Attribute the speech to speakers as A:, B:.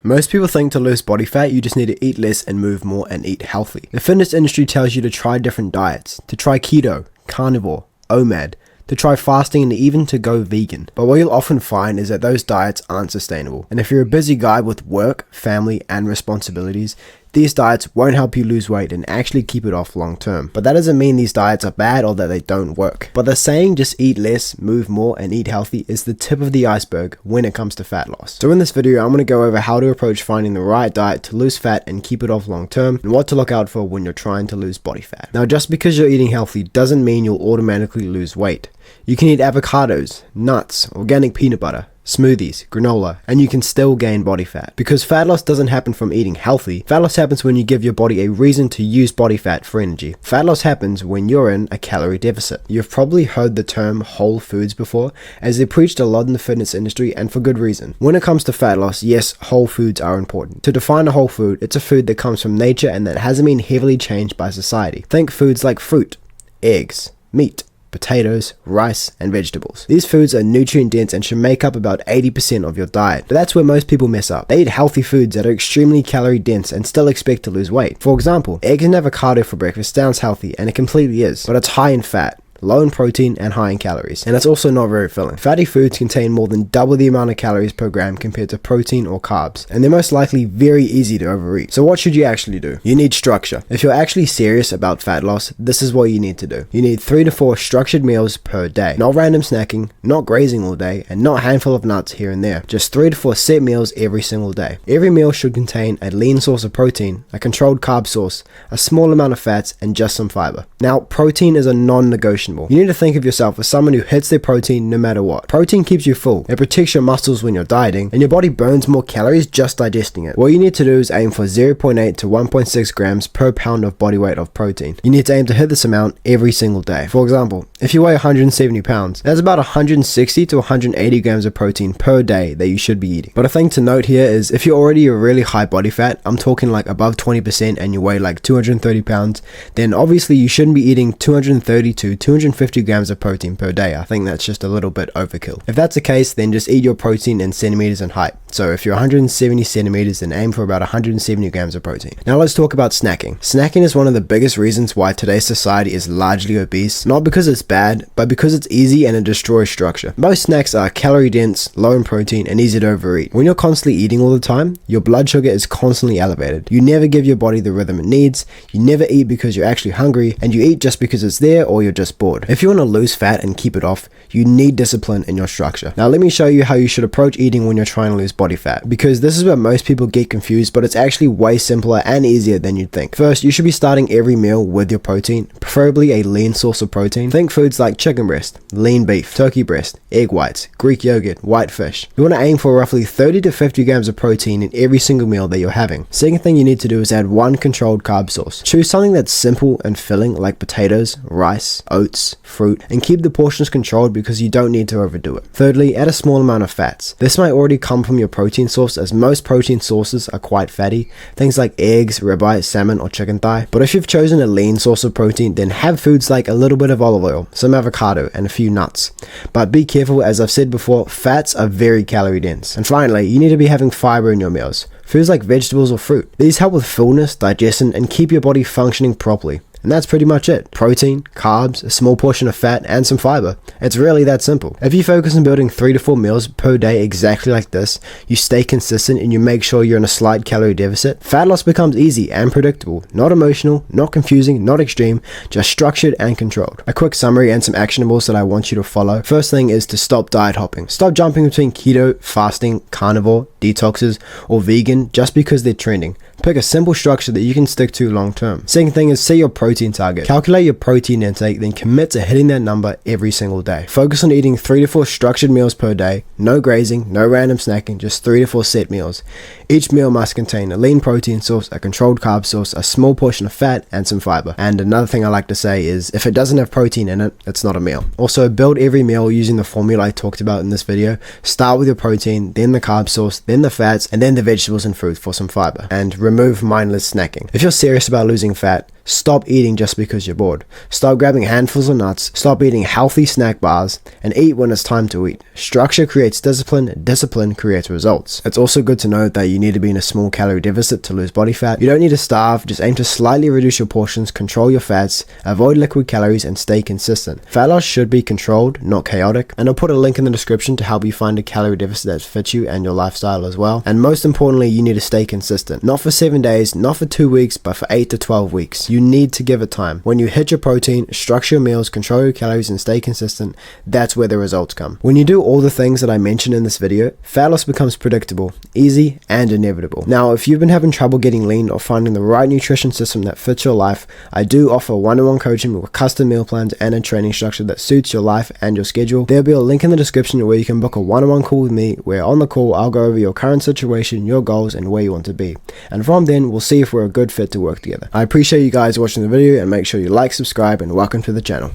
A: Most people think to lose body fat, you just need to eat less and move more and eat healthy. The fitness industry tells you to try different diets, to try keto, carnivore, OMAD, to try fasting and even to go vegan. But what you'll often find is that those diets aren't sustainable. And if you're a busy guy with work, family, and responsibilities, these diets won't help you lose weight and actually keep it off long term. But that doesn't mean these diets are bad or that they don't work. But the saying just eat less, move more, and eat healthy is the tip of the iceberg when it comes to fat loss. So in this video, I'm going to go over how to approach finding the right diet to lose fat and keep it off long term, and what to look out for when you're trying to lose body fat. Now, just because you're eating healthy doesn't mean you'll automatically lose weight. You can eat avocados, nuts, organic peanut butter, smoothies, granola, and you can still gain body fat. Because fat loss doesn't happen from eating healthy. Fat loss happens when you give your body a reason to use body fat for energy. Fat loss happens when you're in a calorie deficit. You've probably heard the term whole foods before, as they're preached a lot in the fitness industry, and for good reason. When it comes to fat loss, yes, whole foods are important. To define a whole food, it's a food that comes from nature and that hasn't been heavily changed by society. Think foods like fruit, eggs, meat, potatoes, rice, and vegetables. These foods are nutrient dense and should make up about 80% of your diet, but that's where most people mess up. They eat healthy foods that are extremely calorie dense and still expect to lose weight. For example, eggs and avocado for breakfast sounds healthy, and it completely is, but it's high in fat, low in protein, and high in calories, and it's also not very filling. Fatty foods contain more than double the amount of calories per gram compared to protein or carbs, and they're most likely very easy to overeat. So what should you actually do? You need structure. If you're actually serious about fat loss, this is what you need to do. You need 3 to 4 structured meals per day. Not random snacking, not grazing all day, and not a handful of nuts here and there. Just 3 to 4 set meals every single day. Every meal should contain a lean source of protein, a controlled carb source, a small amount of fats, and just some fiber. Now, protein is a non-negotiable. You need to think of yourself as someone who hits their protein no matter what. Protein keeps you full, it protects your muscles when you're dieting, and your body burns more calories just digesting it. What you need to do is aim for 0.8 to 1.6 grams per pound of body weight of protein. You need to aim to hit this amount every single day. For example, if you weigh 170 pounds, that's about 160 to 180 grams of protein per day that you should be eating. But a thing to note here is if you're already a really high body fat, I'm talking like above 20%, and you weigh like 230 pounds, then obviously you shouldn't be eating 230 to 250 grams of protein per day. I think that's just a little bit overkill. If that's the case, then just eat your protein in centimeters in height. So if you're 170 centimeters, then aim for about 170 grams of protein. Now let's talk about snacking. Snacking is one of the biggest reasons why today's society is largely obese, not because it's bad, but because it's easy and it destroys structure. Most snacks are calorie dense, low in protein, and easy to overeat. When you're constantly eating all the time, your blood sugar is constantly elevated. You never give your body the rhythm it needs, you never eat because you're actually hungry, and you eat just because it's there or you're just bored. If you want to lose fat and keep it off, you need discipline in your structure. Now let me show you how you should approach eating when you're trying to lose body fat, because this is where most people get confused, but it's actually way simpler and easier than you'd think. First, you should be starting every meal with your protein, preferably a lean source of protein. Think foods like chicken breast, lean beef, turkey breast, egg whites, Greek yogurt, white fish. You want to aim for roughly 30 to 50 grams of protein in every single meal that you're having. Second thing you need to do is add one controlled carb source. Choose something that's simple and filling like potatoes, rice, oats, fruit, and keep the portions controlled because you don't need to overdo it. Thirdly, add a small amount of fats. This might already come from your protein source, as most protein sources are quite fatty, things like eggs, ribeye, salmon, or chicken thigh. But if you've chosen a lean source of protein, then have foods like a little bit of olive oil, some avocado, and a few nuts. But be careful, as I've said before, fats are very calorie dense. And finally, you need to be having fiber in your meals. Foods like vegetables or fruit. These help with fullness, digestion, and keep your body functioning properly. And that's pretty much it. Protein, carbs, a small portion of fat, and some fiber. It's really that simple. If you focus on building 3 to 4 meals per day exactly like this, you stay consistent and you make sure you're in a slight calorie deficit, fat loss becomes easy and predictable. Not emotional, not confusing, not extreme, just structured and controlled. A quick summary and some actionables that I want you to follow. First thing is to stop diet hopping. Stop jumping between keto, fasting, carnivore, detoxes, or vegan just because they're trending. Pick a simple structure that you can stick to long term. Second thing is set your protein target. Calculate your protein intake, then commit to hitting that number every single day. Focus on eating 3 to 4 structured meals per day. No grazing, no random snacking, just 3 to 4 set meals. Each meal must contain a lean protein source, a controlled carb source, a small portion of fat, and some fiber. And another thing I like to say is, if it doesn't have protein in it, it's not a meal. Also, build every meal using the formula I talked about in this video. Start with your protein, then the carb source, then the fats, and then the vegetables and fruit for some fiber. And remove mindless snacking. If you're serious about losing fat, Stop eating just because you're bored. Start grabbing handfuls of nuts. Stop eating healthy snack bars and eat when it's time to eat. Structure creates discipline. Discipline creates results. It's also good to know that you need to be in a small calorie deficit to lose body fat. You don't need to starve. Just aim to slightly reduce your portions, control your fats, avoid liquid calories, and stay consistent. Fat loss should be controlled, not chaotic. And I'll put a link in the description to help you find a calorie deficit that fits you and your lifestyle as well. And most importantly, you need to stay consistent. Not for 7 days, not for 2 weeks, but for 8 to 12 weeks. You need to give it time. When you hit your protein, structure your meals, control your calories, and stay consistent, that's where the results come. When you do all the things that I mentioned in this video, fat loss becomes predictable, easy, and inevitable. Now, if you've been having trouble getting lean or finding the right nutrition system that fits your life, I do offer one-on-one coaching with custom meal plans and a training structure that suits your life and your schedule. There'll be a link in the description where you can book a one-on-one call with me, where on the call I'll go over your current situation, your goals, and where you want to be. And from then, we'll see if we're a good fit to work together. I appreciate you guys watching the video, and make sure you like, subscribe, and welcome to the channel.